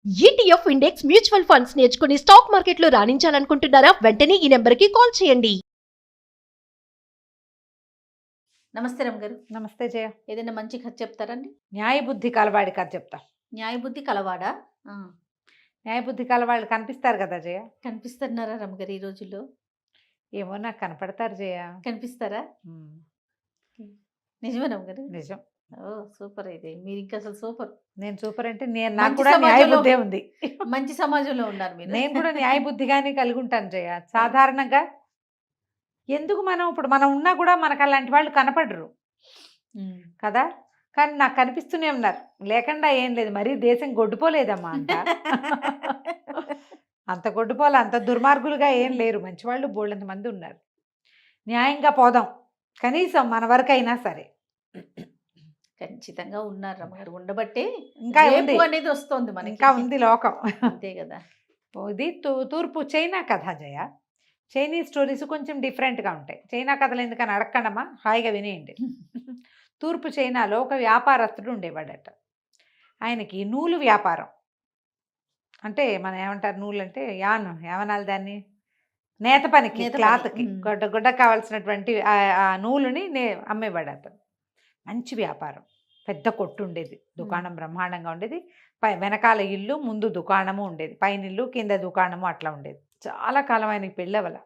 ETF index mutual funds నేర్చుకుని stock మార్కెట్లో రాణించాలనుకుంటున్నారా? వెంటనే ఈ నెంబర్కి కాల్ చేయండి. నమస్తే రమ్ గారు. నమస్తే జయ. ఏదైనా మంచి కథ చెప్తారండి? న్యాయబుద్ధి కలవాడి కథ చెప్తా. న్యాయబుద్ధి కలవాడా? న్యాయబుద్ధి కలవాళ్ళు కనిపిస్తారు కదా జయ. కనిపిస్తున్నారా రమ్ గారు ఈ రోజుల్లో? ఏమో నాకు కనపడతారు జయ. కనిపిస్తారా? నిజమే రమ్ గారు. నిజం. ఓ సూపర్. అయితే మీరు ఇంకా అసలు సూపర్. నేను సూపర్ అంటే నాకు మంచి కూడా సమాజంలో- న్యాయబుద్ధే ఉంది. మంచి సమాజంలో ఉన్నారు మీరు. నేను కూడా న్యాయబుద్ధిగానే కలిగి ఉంటాను జయ. సాధారణంగా ఎందుకు మనం ఉన్నా కూడా మనకు అలాంటి వాళ్ళు కనపడరు కదా, కానీ నాకు కనిపిస్తూనే ఉన్నారు. లేకుండా ఏం లేదు, మరీ దేశం గొడ్డుపోలేదమ్మా అంత. అంత గొడ్డుపోలే, అంత దుర్మార్గులుగా ఏం లేరు. మంచివాళ్ళు బోళ్ళంత మంది ఉన్నారు. న్యాయంగా పోదాం కనీసం మన వరకు అయినా సరే. ఖచ్చితంగా ఉన్నారు రమ్ గారు. ఉండబట్టే ఇంకా ఉంది, రేపు అనేది వస్తుంది మనకి. ఇంకా ఉంది లోకం. అంతే కదా. ఇది తూర్పు చైనా కథ జయ. చైనీస్ స్టోరీస్ కొంచెం డిఫరెంట్గా ఉంటాయి. చైనా కథలు ఎందుకని అడగండమ్మా, హాయిగా వినేయండి. తూర్పు చైనాలో ఒక వ్యాపారస్తుడు ఉండేవాడట. ఆయనకి నూలు వ్యాపారం, అంటే మనం ఏమంటారు నూలు అంటే ఏమనాలి దాన్ని, నేత పనికి, నేత పని. క్లాత్కి గుడ్డ కావాల్సినటువంటి ఆ నూలుని అమ్మేవాడు అతను. మంచి వ్యాపారం, పెద్ద కొట్టు ఉండేది, దుకాణం బ్రహ్మాండంగా ఉండేది. వెనకాల ఇల్లు, ముందు దుకాణము ఉండేది, పైన ఇల్లు కింద దుకాణము అట్లా ఉండేది. చాలా కాలం ఆయనకి పెళ్ళవల.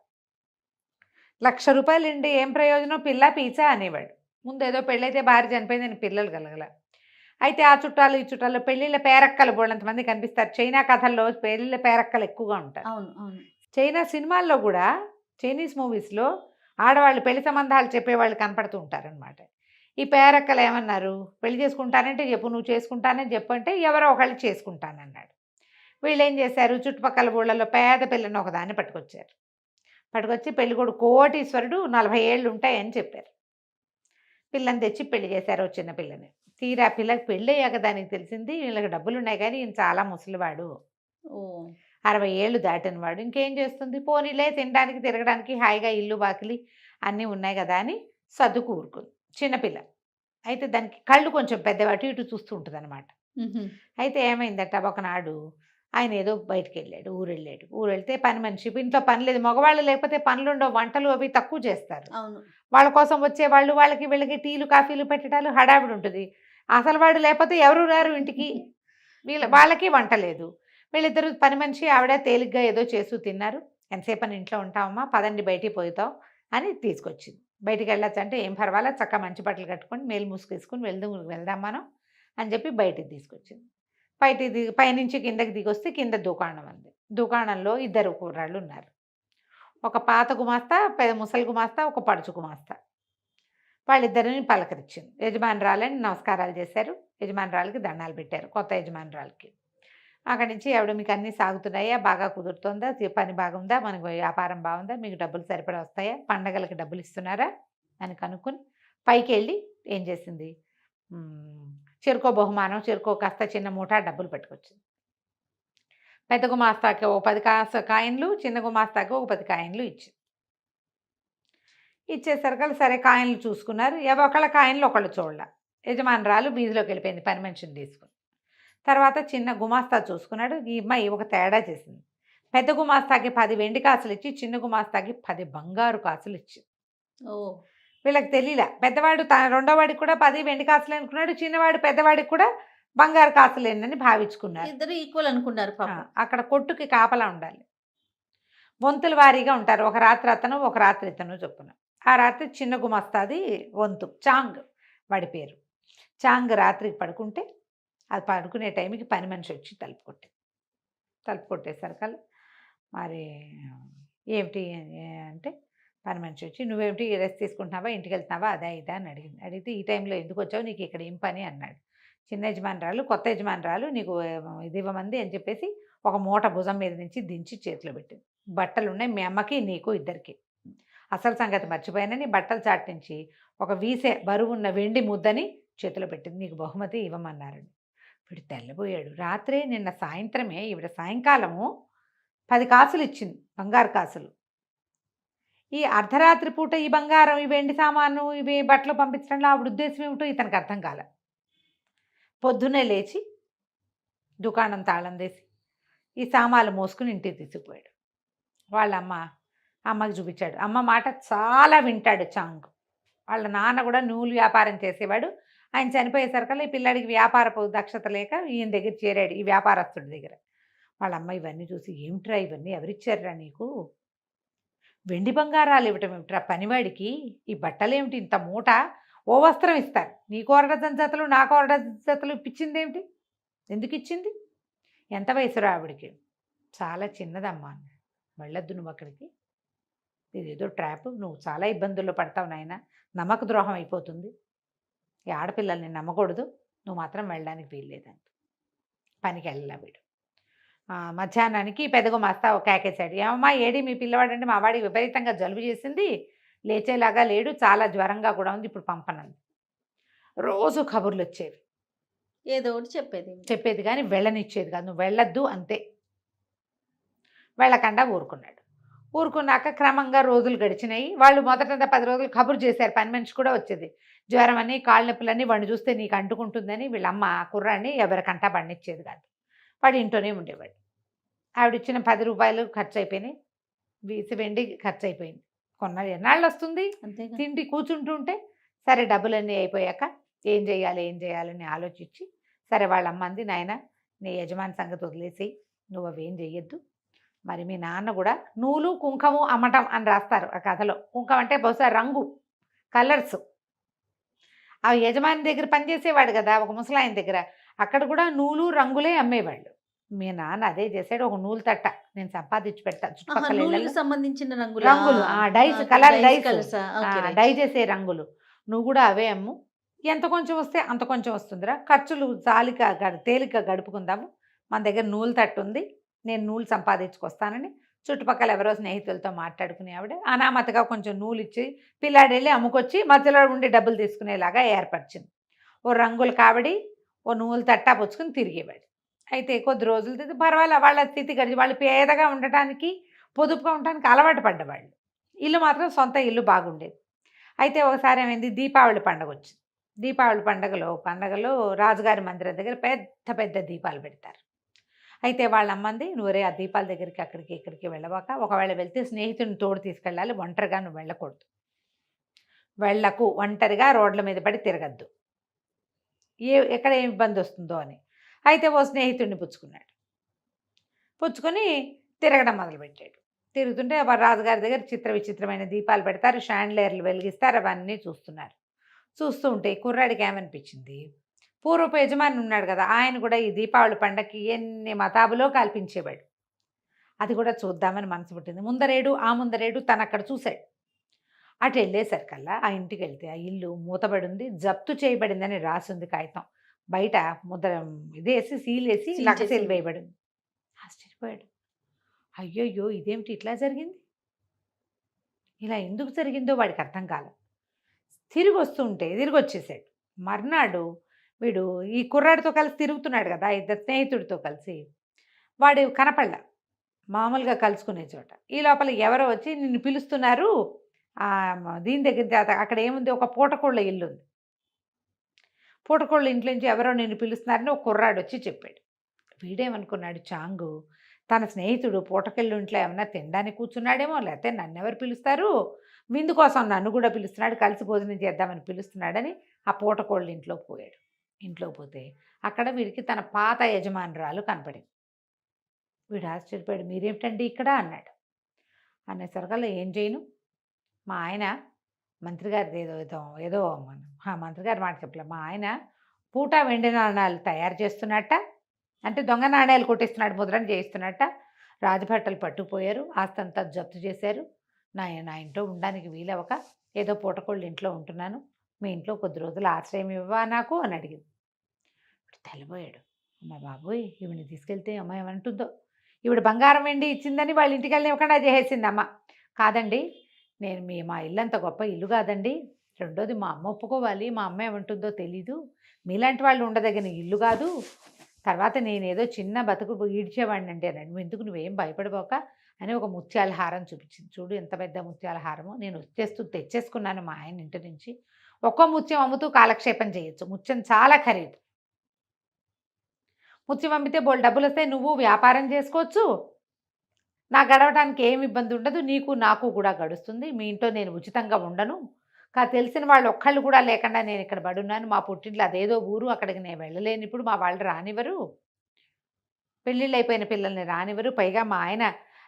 ₹1,00,000 ఉండి ఏం ప్రయోజనం, పిల్ల పీచా అనేవాడు. ముందు ఏదో పెళ్ళైతే భార్య చనిపోయిందని పిల్లలు కలగల. అయితే ఆ చుట్టాలు ఈ చుట్టాలు పెళ్ళిళ్ళ పేరక్కలు బోళ్ళంతమంది కనిపిస్తారు. చైనా కథల్లో పెళ్ళిళ్ళ పేరక్కలు ఎక్కువగా ఉంటారు. అవును అవును. చైనా సినిమాల్లో కూడా, చైనీస్ మూవీస్లో ఆడవాళ్ళు పెళ్లి సంబంధాలు చెప్పేవాళ్ళు కనపడుతూ ఉంటారనమాట. ఈ పేరక్కలు ఏమన్నారు, పెళ్లి చేసుకుంటానంటే చెప్పు, నువ్వు చేసుకుంటానని చెప్పు అంటే ఎవరో ఒకళ్ళు చేసుకుంటానన్నాడు. వీళ్ళు ఏం చేశారు, చుట్టుపక్కల ఊళ్ళలో పేద పిల్లని ఒకదాన్ని పట్టుకొచ్చారు. పట్టుకొచ్చి పెళ్ళికొడుకు కోటీశ్వరుడు, 40 ఏళ్ళు ఉంటాయని చెప్పారు. పిల్లని తెచ్చి పెళ్లి చేశారు, చిన్న పిల్లని. తీరా పిల్లకి పెళ్ళి అయ్యాక దానికి తెలిసింది వీళ్ళకి డబ్బులు ఉన్నాయి కానీ ఈయన చాలా ముసలివాడు, 60 ఏళ్ళు దాటిన వాడు. ఇంకేం చేస్తుంది, పోనీలే తినడానికి తిరగడానికి హాయిగా ఇల్లు బాకిలి అన్నీ ఉన్నాయి కదా అని సర్దుకు ఊరుకుంది చిన్నపిల్ల. అయితే దానికి కళ్ళు కొంచెం పెద్దవి, అటు ఇటు చూస్తూ ఉంటుంది అనమాట. అయితే ఏమైందట, ఒకనాడు ఆయన ఏదో బయటికి వెళ్ళాడు, ఊరు వెళ్తే పని మనిషి, ఇంట్లో పని లేదు, మగవాళ్ళు లేకపోతే పనులు ఉండవు, వంటలు అవి తక్కువ చేస్తారు. అవును. వాళ్ళ కోసం వచ్చేవాళ్ళు, వాళ్ళకి వీళ్ళకి టీలు కాఫీలు పెట్టడాలు హడావిడి ఉంటుంది. అసలు వాడు లేకపోతే ఎవరు రారు ఇంటికి, వాళ్ళకి వంట లేదు. వీళ్ళిద్దరు పని మనిషి ఆవిడ తేలిగ్గా ఏదో చేస్తూ తిన్నారు. ఎంతసేపు అని ఇంట్లో ఉంటామమ్మా, పదండి బయటికి పోతాం అని తీసుకొచ్చింది. బయటికి వెళ్ళొచ్చు అంటే ఏం పర్వాలేదు, చక్కగా మంచి బట్టలు కట్టుకొని మేలు మూసుకేసుకుని వెళ్దాం మనం అని చెప్పి బయటికి తీసుకొచ్చింది. పైనుంచి కిందకి దిగొస్తే కింద దుకాణం ఉంది. దుకాణంలో 2 కుర్రాళ్ళు ఉన్నారు. ఒక పాత గుమాస్తా, ముసలి గుమాస్తా, ఒక పడుచు గుమాస్తా. వాళ్ళిద్దరిని పలకరించింది. యజమానురాలని నమస్కారాలు చేశారు, యజమానురాలకి దండాలు పెట్టారు, కొత్త యజమానురాలకి. అక్కడి నుంచి ఆవిడ, మీకు అన్నీ సాగుతున్నాయా, బాగా కుదురుతుందా, పని బాగుందా, మనకు వ్యాపారం బాగుందా, మీకు డబ్బులు సరిపడా వస్తాయా, పండగలకి డబ్బులు ఇస్తున్నారా అని కనుక్కొని పైకి వెళ్ళి ఏం చేసింది, చెరుకో బహుమానం, చెరుకో కాస్త చిన్న మూట డబ్బులు పట్టుకొచ్చింది. పెద్ద గుమాస్తాకి ఒక 10 కాయిన్లు, చిన్న గుమాస్తాకి ఒక 10 కాయిన్లు ఇచ్చేసరికి సరే కాయిన్లు చూసుకున్నారు. ఒకళ్ళ కాయిన్లు ఒకళ్ళు చూడాల. యజమానురాలు వీధిలోకి వెళ్ళిపోయింది పని మనిషిని తీసుకుని. తర్వాత చిన్న గుమాస్తా చూసుకున్నాడు. ఈ అమ్మాయి ఒక తేడా చేసింది. పెద్ద గుమాస్తాకి 10 వెండి కాసులు ఇచ్చి, చిన్న గుమాస్తాకి 10 బంగారు కాసులు ఇచ్చింది. వీళ్ళకి తెలియలే. పెద్దవాడు రెండోవాడికి కూడా 10 వెండి కాసులు అనుకున్నాడు, చిన్నవాడు పెద్దవాడికి కూడా బంగారు కాసులేనని భావించుకున్నారు. ఇద్దరు ఈక్వల్ అనుకున్నారు. అక్కడ కొట్టుకి కాపలా ఉండాలి, వంతుల వారీగా ఉంటారు. ఒక రాత్రి అతను, ఒక రాత్రి ఇతను చొప్పున. ఆ రాత్రి చిన్న గుమస్తాది వంతు, చాంగ్ వాడి పేరు. చాంగ్ రాత్రికి పడుకుంటే, అది పడుకునే టైంకి పని మనిషి వచ్చి తలుపు కొట్టేసరికి మరి ఏమిటి అంటే, పని మనిషి వచ్చి, నువ్వేమిటి రెస్ట్ తీసుకుంటున్నావా, ఇంటికి వెళ్తున్నావా, అదా ఇదా అని అడిగింది. అడిగితే ఈ టైంలో ఎందుకు వచ్చావు, నీకు ఇక్కడ ఏం పని అన్నాడు. చిన్న యజమానురాలు, కొత్త యజమానురాలు నీకు ఇది ఇవ్వమంది అని చెప్పేసి ఒక మూట భుజం మీద నుంచి దించి చేతిలో పెట్టింది. బట్టలు ఉన్నాయి మీ అమ్మకి నీకు ఇద్దరికి. అసలు సంగతి మర్చిపోయానని బట్టలు చాటించి ఒక వీసే బరువున్న వెండి ముద్దని చేతిలో పెట్టింది. నీకు బహుమతి ఇవ్వమన్నారండి. వీడు తెల్లబోయాడు. రాత్రే నిన్న సాయంత్రమే ఈవిడ సాయంకాలము 10 కాసులు ఇచ్చింది, బంగారు కాసులు. ఈ అర్ధరాత్రి పూట ఈ బంగారం, ఈ వెండి సామాను, ఇవి బట్టలు పంపించడంలో ఆవిడ ఉద్దేశం ఏమిటో ఇతనికి అర్థం కాలే. పొద్దున్నే లేచి దుకాణం తాళం తీసి ఈ సామాన్లు మోసుకుని ఇంటికి తీసుకుపోయాడు. వాళ్ళ అమ్మకి చూపించాడు. అమ్మ మాట చాలా వింటాడు చాంగ్. వాళ్ళ నాన్న కూడా నూలు వ్యాపారం చేసేవాడు. ఆయన చనిపోయేసరికల్లా ఈ పిల్లాడికి వ్యాపారపు దక్షత లేక ఈయన దగ్గర చేరాడు, ఈ వ్యాపారస్తుడి దగ్గర. వాళ్ళ అమ్మ ఇవన్నీ చూసి, ఏమిట్రా ఇవన్నీ ఎవరిచ్చారా నీకు? వెండి బంగారాలు ఇవ్వటం ఏమిట్రా పనివాడికి? ఈ బట్టలేమిటి ఇంత మూట? ఓ వస్త్రం ఇస్తారు, నీ కోరడజన్ జతలు నా కోరడజన్ జతలు ఇప్పించింది ఏమిటి? ఎందుకు ఇచ్చింది? ఎంత వయసురా ఆవిడికి? చాలా చిన్నదమ్మా అన్నాడు. వెళ్ళొద్దు నువ్వు అక్కడికి, ఇదేదో ట్రాప్, నువ్వు చాలా ఇబ్బందుల్లో పడతావు నాయన, నమ్మక ద్రోహం అయిపోతుంది, ఈ ఆడపిల్లల్ని నమ్మకూడదు, నువ్వు మాత్రం వెళ్ళడానికి వీల్లేదంట. పనికి వెళ్ళలా వీడు. మధ్యాహ్నానికి పెద్దగా మస్తా కేకేశాడు. ఏమమ్మా ఏడి మీ పిల్లవాడంటే, మా వాడికి విపరీతంగా జలుబు చేసింది, లేచేలాగా లేడు, చాలా జ్వరంగా కూడా ఉంది, ఇప్పుడు పంపనంది. రోజు కబుర్లు వచ్చేవి, ఏదో ఒకటి చెప్పేది కానీ వెళ్ళనిచ్చేది కాదు. నువ్వు వెళ్ళొద్దు అంతే. వెళ్ళకుండా ఊరుకున్నాడు. ఊరుకున్నాక క్రమంగా రోజులు గడిచినాయి. వాళ్ళు మొదట 10 రోజులు కబురు చేశారు. పని మనిషి కూడా వచ్చేది. జ్వరం అని, కాళ్ళ నొప్పులని, వాడిని చూస్తే నీకు అంటుకుంటుందని వీళ్ళమ్మ కుర్రాన్ని ఎవరికంటా పండించేది కాదు. వాడు ఇంట్లోనే ఉండేవాడు. ఆవిడిచ్చిన 10 రూపాయలు ఖర్చు అయిపోయినాయి, వెండి ఖర్చు అయిపోయింది. కొన్నాళ్ళు ఎన్నాళ్ళు వస్తుంది అంతే. తిండి కూర్చుంటుంటే. సరే డబ్బులన్నీ అయిపోయాక ఏం చేయాలని ఆలోచించి, సరే వాళ్ళ అమ్మ అంది, నాయన నీ యజమాని సంగతి వదిలేసి నువ్వు అవేం చెయ్యొద్దు, మరి మీ నాన్న కూడా నూలు కుంకము అమ్మటం అని రాస్తారు ఆ కథలో. కుంకం అంటే బహుశా రంగు, కలర్స్. ఆ యజమాని దగ్గర పనిచేసేవాడు కదా ఒక ముసలాయన దగ్గర, అక్కడ కూడా నూలు రంగులే అమ్మేవాళ్ళు. మీ నాన్న అదే చేశాడు. ఒక నూలు తట్ట నేను సంపాదించి పెడతా, చుట్టుపక్కల నూలుకి సంబంధించిన రంగులు, డైస్, కలర్ డైస్, డై చేసే రంగులు, నువ్వు కూడా అవే అమ్ము, ఎంత కొంచెం వస్తే అంత కొంచెం వస్తుందిరా, ఖర్చులు తేలిక గడుపుకుందాము, మన దగ్గర నూలు తట్టు ఉంది, నేను నూలు సంపాదించుకొస్తానని చుట్టుపక్కల ఎవరో స్నేహితులతో మాట్లాడుకుని ఆవిడ అనామతగా కొంచెం నూలు ఇచ్చి పిల్లాడు వెళ్ళి అమ్ముకొచ్చి మధ్యలో ఉండి డబ్బులు తీసుకునేలాగా ఏర్పరిచింది. ఓ రంగులు కావడి, ఓ నూలు తట్టా పుచ్చుకుని తిరిగేవాడు. అయితే కొద్ది రోజులు పర్వాలేదు, వాళ్ళ స్థితి గడిచి వాళ్ళు పేదగా ఉండటానికి, పొదుపుగా ఉండటానికి అలవాటు పడ్డవాళ్ళు. ఇల్లు మాత్రం సొంత ఇల్లు బాగుండేది. అయితే ఒకసారి ఏమైంది, దీపావళి పండుగ వచ్చింది. దీపావళి పండగలో రాజుగారి మందిరం దగ్గర పెద్ద పెద్ద దీపాలు పెడతారు. అయితే వాళ్ళ అమ్మంది, నువ్వురే ఆ దీపాల దగ్గరికి అక్కడికి ఇక్కడికి వెళ్ళవాక, ఒకవేళ వెళ్తే స్నేహితుడిని తోడు తీసుకెళ్ళాలి, ఒంటరిగా నువ్వు వెళ్ళకు, ఒంటరిగా రోడ్ల మీద పడి తిరగద్దు, ఎక్కడ ఏం ఇబ్బంది వస్తుందో అని. అయితే ఓ స్నేహితుడిని పుచ్చుకొని తిరగడం మొదలుపెట్టాడు. తిరుగుతుంటే రాజుగారి దగ్గర విచిత్రమైన దీపాలు పెడతారు, షాండ్లేర్లు వెలిగిస్తారు, అవన్నీ చూస్తూ ఉంటే కుర్రాడికి ఏమనిపించింది, పూర్వపు యజమాని ఉన్నాడు కదా, ఆయన కూడా ఈ దీపావళి పండగకి ఎన్ని మతాబులో కల్పించేవాడు, అది కూడా చూద్దామని మనసు పుట్టింది. ముందరేడు తను అక్కడ చూశాడు. అటు వెళ్ళేసరికల్లా ఆ ఇంటికి వెళ్తే ఆ ఇల్లు మూతబడి ఉంది, జప్తు చేయబడిందని రాసింది కాగితం, బయట ముద్ర ఇదేసి సీలేసి లక్కసీలు వేయబడింది. ఆశ్చర్యపోయాడు. అయ్యోయ్యో ఇదేమిటి ఇట్లా జరిగింది, ఇలా ఎందుకు జరిగిందో వాడికి అర్థం కాలేదు. తిరిగి వచ్చేసాడు. మర్నాడు వీడు ఈ కుర్రాడితో కలిసి తిరుగుతున్నాడు కదా, ఇద్దరు స్నేహితుడితో కలిసి, వాడు కనపడలా మామూలుగా కలుసుకునే చోట. ఈ లోపల ఎవరో వచ్చి నిన్ను పిలుస్తున్నారు, దీని దగ్గర అక్కడ ఏముంది, ఒక పూటకోళ్ళ ఇల్లు ఉంది, పూటకోళ్ళ ఇంట్లో నుంచి ఎవరో నిన్ను పిలుస్తున్నారని ఒక కుర్రాడు వచ్చి చెప్పాడు. వీడేమనుకున్నాడు, చాంగు తన స్నేహితుడు పూటకెళ్ళి ఇంట్లో ఏమన్నా తినడానికి కూర్చున్నాడేమో, లేకపోతే నన్ను ఎవరు పిలుస్తారు, విందు కోసం నన్ను కూడా పిలుస్తున్నాడు, కలిసి భోజనం చేద్దామని పిలుస్తున్నాడని ఆ పూటకోళ్ళ ఇంట్లోకి పోయాడు. ఇంట్లోకి పోతే అక్కడ వీడికి తన పాత యజమానురాలు కనపడింది. వీడు ఆశ్చర్యపోయాడు. మీరేమిటండి ఇక్కడ అన్నాడు. అనేసరికల్లా ఏం చేయను, మా ఆయన మంత్రి గారిది ఏదో మంత్రి గారి మాట చెప్పలే, మా ఆయన పూట వెండి నాణాలు తయారు చేస్తున్నట్ట, అంటే దొంగ నాణ్యాలు కొట్టిస్తున్నాడు, ముద్రణ చేయిస్తున్నట్ట, రాజభట్టలు పట్టుకుపోయారు, ఆస్తంతా జప్తు చేశారు, నా ఇంట్లో ఉండడానికి వీలవక ఏదో పూటకోళ్ళు ఇంట్లో ఉంటున్నాను, మీ ఇంట్లో కొద్ది రోజులు ఆశ్రయం ఇవ్వవా నాకు అని అడిగింది. తెల్లబోయాడు. అమ్మ బాబోయ్, ఈవిని తీసుకెళ్తే అమ్మ ఏమంటుందో, ఈవిడ బంగారం వెండి ఇచ్చిందని వాళ్ళ ఇంటికి వెళ్ళనివ్వకుండా చేసేసింది అమ్మ. కాదండి, మా ఇల్లు అంత గొప్ప ఇల్లు కాదండి, రెండోది మా అమ్మ ఒప్పుకోవాలి, మా అమ్మ ఏమంటుందో తెలీదు, మీలాంటి వాళ్ళు ఉండదగిన ఇల్లు కాదు, తర్వాత నేనేదో చిన్న బతుకు ఈడ్చేవాడిని అంటే నువ్వు ఎందుకు, నువ్వేం భయపడిపోక అని ఒక ముత్యాల హారం చూపించింది. చూడు ఎంత పెద్ద ముత్యాల హారము, నేను తెచ్చేసుకున్నాను మా ఆయన ఇంటి నుంచి, ఒక్కో ముత్యం అమ్ముతూ కాలక్షేపం చేయొచ్చు, ముత్యం చాలా ఖరీదు, ముత్యం అమ్మితే బోల్ డబ్బులు వస్తాయి, నువ్వు వ్యాపారం చేసుకోవచ్చు, నాకు గడవడానికి ఏమి ఇబ్బంది ఉండదు, నీకు నాకు కూడా గడుస్తుంది, మీ ఇంట్లో నేను ఉచితంగా ఉండను, తెలిసిన వాళ్ళు ఒక్కళ్ళు కూడా లేకుండా నేను ఇక్కడ పడున్నాను, మా పుట్టింట్లో అదేదో ఊరు, అక్కడికి నేను వెళ్ళలేను, ఇప్పుడు మా వాళ్ళు రానివ్వరు, పెళ్ళిళ్ళు అయిపోయిన పిల్లల్ని రానివ్వరు, పైగా మా ఆయన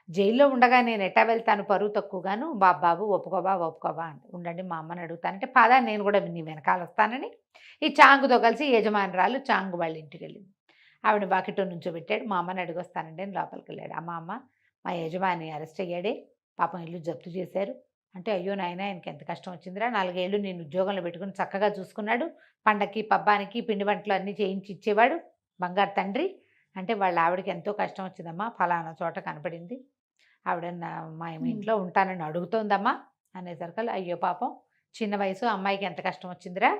జైల్లో ఉండగా నేను ఎట్టా వెళ్తాను, పరువు తక్కువగాను, బాబు ఒప్పుకోవా ఉండండి మా అమ్మని అడుగుతానంటే పదా నేను కూడా నీ వెనకాల వస్తానని ఈ చాంగుతో కలిసి యజమానురాలు చాంగు వాళ్ళ ఇంటికి వెళ్ళింది. ఆవిడ బాకెట్లో నుంచోబెట్టాడు, మా అమ్మని అడిగొస్తానండి అని లోపలికి వెళ్ళాడు. అమ్మ మా యజమాని అరెస్ట్ అయ్యాడే, పాపం ఇల్లు జప్తు చేశారు అంటే, అయ్యో నాయన ఆయనకి ఎంత కష్టం వచ్చిందిరా, 4 ఏళ్ళు నేను ఉద్యోగంలో పెట్టుకుని చక్కగా చూసుకున్నాడు, పండక్కి పబ్బానికి పిండి వంటలు అన్నీ చేయించి ఇచ్చేవాడు, బంగారు తండ్రి అంటే వాళ్ళ ఆవిడకి ఎంతో కష్టం వచ్చిందమ్మా, ఫలానా చోట కనపడింది, ఆవిడ మా ఇంట్లో ఉంటానని అడుగుతోందమ్మా అనేసరికి, అయ్యో పాపం చిన్న వయసు అమ్మాయికి ఎంత కష్టం వచ్చిందిరా,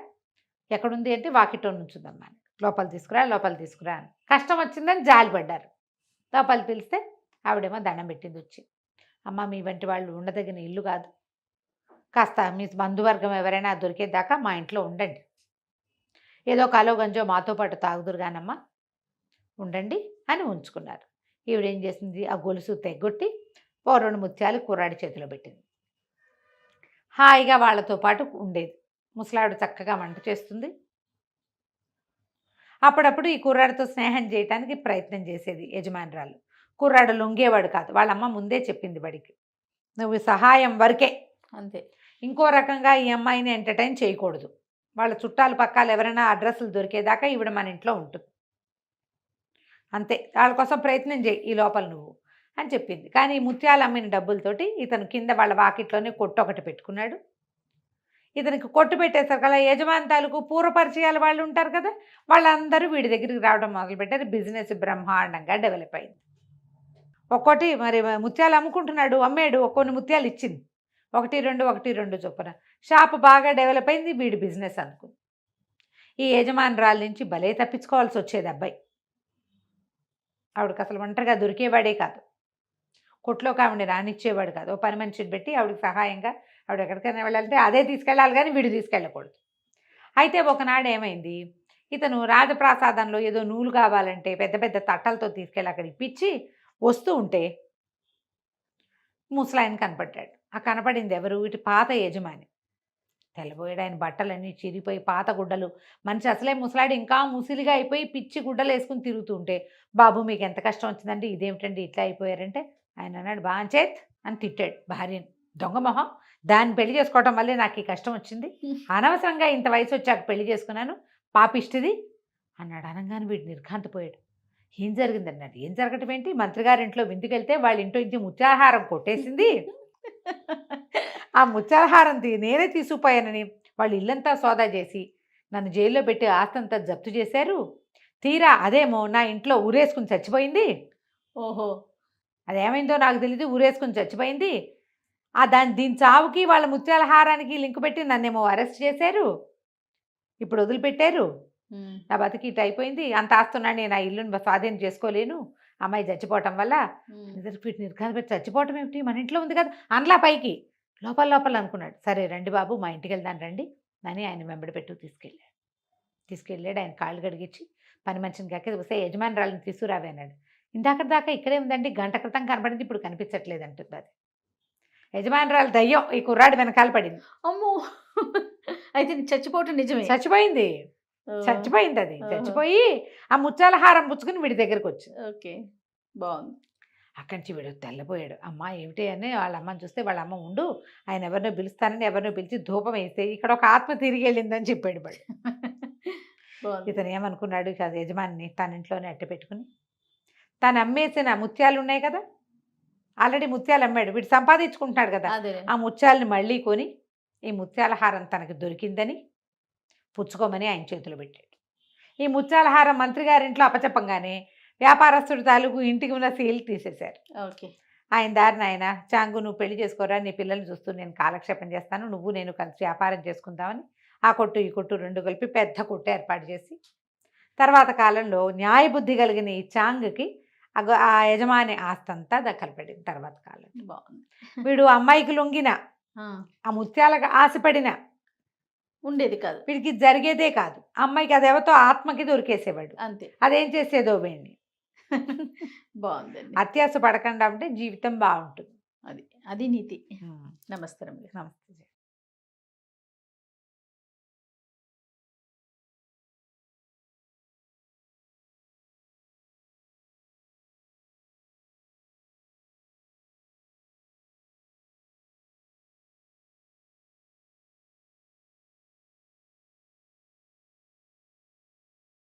ఎక్కడుంది అంటే వాకిట్లో నుంచుందమ్మా, లోపల తీసుకురా అని. కష్టం వచ్చిందని జాలిపడ్డారు. లోపల పిలిస్తే ఆవిడేమో దండం పెట్టింది వచ్చి, అమ్మ మీ వంటి వాళ్ళు ఉండదగిన ఇల్లు కాదు, కాస్త మీ బంధువర్గం ఎవరైనా దొరికేదాకా మా ఇంట్లో ఉండండి, ఏదో కాలో గంజో మాతో పాటు తాగుదురుగానమ్మా ఉండండి అని ఉంచుకున్నారు. ఈవిడేం చేసింది, ఆ గొలుసు తెగొట్టి 2 ముత్యాలు కుర్రాడి చేతిలో పెట్టింది. హాయిగా వాళ్ళతో పాటు ఉండేది. ముసలాడు చక్కగా వంట చేస్తుంది. అప్పుడప్పుడు ఈ కుర్రాడితో స్నేహం చేయడానికి ప్రయత్నం చేసేది యజమానురాలు. కుర్రాడు లొంగేవాడు కాదు, వాళ్ళమ్మ ముందే చెప్పింది బడికి, నువ్వు సహాయం వరకే, అంతే, ఇంకో రకంగా ఈ అమ్మాయిని ఎంటర్టైన్ చేయకూడదు, వాళ్ళ చుట్టాలు పక్కాలు ఎవరైనా అడ్రస్లు దొరికేదాకా ఈవిడ మన ఇంట్లో ఉంటుంది, అంతే, వాళ్ళ కోసం ప్రయత్నం చేయి ఈ లోపల నువ్వు అని చెప్పింది. కానీ ముత్యాలు అమ్మిన డబ్బులతోటి ఇతను కింద వాళ్ళ వాకిట్లోనే కొట్టు ఒకటి పెట్టుకున్నాడు. ఇతనికి కొట్టు పెట్టేసరికల్లా యజమాని తాలూకు పూర్వపరిచయాల వాళ్ళు ఉంటారు కదా, వాళ్ళందరూ వీడి దగ్గరికి రావడం మొదలుపెట్టారు. బిజినెస్ బ్రహ్మాండంగా డెవలప్ అయింది. ఒక్కోటి మరి ముత్యాలు అమ్ముకుంటున్నాడు, అమ్మాడు, కొన్ని ముత్యాలు ఇచ్చింది, 1-2 చొప్పున షాపు బాగా డెవలప్ అయింది. వీడి బిజినెస్ అనుకుంది. ఈ యజమానురాల నుంచి భలే తప్పించుకోవాల్సి వచ్చేది అబ్బాయి. ఆవిడకి అసలు ఒంటరిగా దొరికేవాడే కాదు, కొట్లోకి ఆవిడని రానిచ్చేవాడు కాదు. ఓ పని మనిషిని పెట్టి ఆవిడకి సహాయంగా, ఆవిడ ఎక్కడికైనా వెళ్ళాలంటే అదే తీసుకెళ్ళాలి కానీ వీడు తీసుకెళ్ళకూడదు. అయితే ఒకనాడు ఏమైంది, ఇతను రాజప్రాసాదంలో ఏదో నూలు కావాలంటే పెద్ద పెద్ద తట్టలతో తీసుకెళ్ళి అక్కడ ఇప్పించి వస్తూ ఉంటే ముసలాయన కనపడ్డాడు. ఆ కనపడింది ఎవరు, ఇటు పాత యజమాని. తెల్లబోయాడు, ఆయన బట్టలన్నీ చిరిగిపోయి పాత గుడ్డలు, మనిషి అసలే ముసలాడు ఇంకా ముసిలిగా అయిపోయి పిచ్చి గుడ్డలు వేసుకుని తిరుగుతూ ఉంటే, బాబు మీకు ఎంత కష్టం వచ్చిందంటే, ఇదేమిటండి ఇట్లా అయిపోయారంటే, ఆయన అన్నాడు బాంచేత్ అని తిట్టాడు భార్యని, దొంగ మొహం, దాన్ని పెళ్లి చేసుకోవటం వల్లే నాకు ఈ కష్టం వచ్చింది, అనవసరంగా ఇంత వయసు వచ్చాక పెళ్లి చేసుకున్నాను, పాపిష్టిది అన్నాడు. అనగానే వీడు నిర్ఘాంతపోయాడు. ఏం జరిగింది అన్నాడు. ఏం జరగటం ఏంటి, మంత్రి గారింట్లో విందుకెళ్తే వాళ్ళ ఇంట్లో నుంచి ముత్యాలహారం కొట్టేసింది, ఆ ముత్యాలహారం నేనే తీసుకుపోయానని వాళ్ళు ఇల్లంతా సోదా చేసి నన్ను జైల్లో పెట్టి ఆస్తంతా జప్తు చేశారు, తీరా అదేమో నా ఇంట్లో ఊరేసుకుని చచ్చిపోయింది. ఓహో, అదేమైందో నాకు తెలీదు, ఊరేసుకుని చచ్చిపోయింది. దీని చావుకి వాళ్ళ ముత్యాలహారానికి లింక్ పెట్టి నన్నేమో అరెస్ట్ చేశారు, ఇప్పుడు వదిలిపెట్టారు, నా బతికి ఇటు అయిపోయింది, అంత ఆస్తున్నాడు, నేను ఆ ఇల్లుని స్వాధీనం చేసుకోలేను అమ్మాయి చచ్చిపోవటం వల్ల. నిర్ఘాత పెట్టి చచ్చిపోవటం ఏమిటి, మన ఇంట్లో ఉంది కదా అనలా పైకి, లోపల అనుకున్నాడు. సరే రండి బాబు మా ఇంటికి వెళ్దాం రండి అని ఆయన వెంబడి పెట్టు తీసుకెళ్ళాడు. ఆయన కాళ్ళు గడిగించి పని మనిషిని కాక వస్తే యజమానురాలను తీసుకురావే అన్నాడు. ఇందాక దాకా ఇక్కడే ఉందండి, గంట క్రితం కనపడింది, ఇప్పుడు కనిపించట్లేదు అంటుంది అది. యజమానురాలు దయ్యం ఈ కుర్రాడు వెనకాల పడింది. అమ్మో, అయితే చచ్చిపోవటం నిజమే, చచ్చిపోయింది అది, చచ్చిపోయి ఆ ముత్యాలహారం పుచ్చుకుని వీడి దగ్గరకు వచ్చింది. ఓకే, బాగుంది. అక్కడి నుంచి వీడు తెల్లపోయాడు. అమ్మ ఏమిటి అని వాళ్ళ అమ్మని చూస్తే, వాళ్ళ అమ్మ ఉండు ఆయన ఎవరినో పిలుస్తానని ఎవరినో పిలిచి ధూపం వేస్తే ఇక్కడ ఒక ఆత్మ తిరిగి వెళ్ళిందని చెప్పాడు వాడు. ఇతను ఏమనుకున్నాడు, కాదు యజమాని తన ఇంట్లోనే అట్ట పెట్టుకుని తను అమ్మేసిన ముత్యాలు ఉన్నాయి కదా, ఆల్రెడీ ముత్యాలు అమ్మాడు, వీడు సంపాదించుకుంటున్నాడు కదా, ఆ ముత్యాలని మళ్ళీ కొని ఈ ముత్యాలహారం తనకు దొరికిందని పుచ్చుకోమని ఆయన చేతిలో పెట్టాడు. ఈ ముత్యాలహారం మంత్రి గారింట్లో అపచెప్పంగానే వ్యాపారస్తుడు తాలూకు ఇంటికి ఉన్న సీల్ తీసేశారు. ఓకే, ఆయన దారిని ఆయన, చాంగు నువ్వు పెళ్లి చేసుకోరా, నీ పిల్లల్ని చూస్తూ నేను కాలక్షేపం చేస్తాను, నువ్వు నేను కలిసి వ్యాపారం చేసుకుందామని ఆ కొట్టు ఈ కొట్టు 2 కలిపి పెద్ద కొట్టు ఏర్పాటు చేసి, తర్వాత కాలంలో న్యాయబుద్ధి కలిగిన ఈ చాంగుకి ఆ యజమాని ఆస్తంతా దక్కలపడింది. తర్వాత కాలం బాగుంది. వీడు అమ్మాయికి లొంగిన, ఆ ముత్యాలకు ఆశపడిన, ఉండేది కాదు. వీడికి జరిగేదే కాదు. అమ్మాయికి అది ఎవరితో ఆత్మకి దొరికేసేవాడు. అంతే. అదేం చేసేదో వేయండి. బాగుందండి. అత్యాస పడకుండా ఉంటే జీవితం బాగుంటుంది. అది అది నీతి. నమస్కారం. నమస్తే.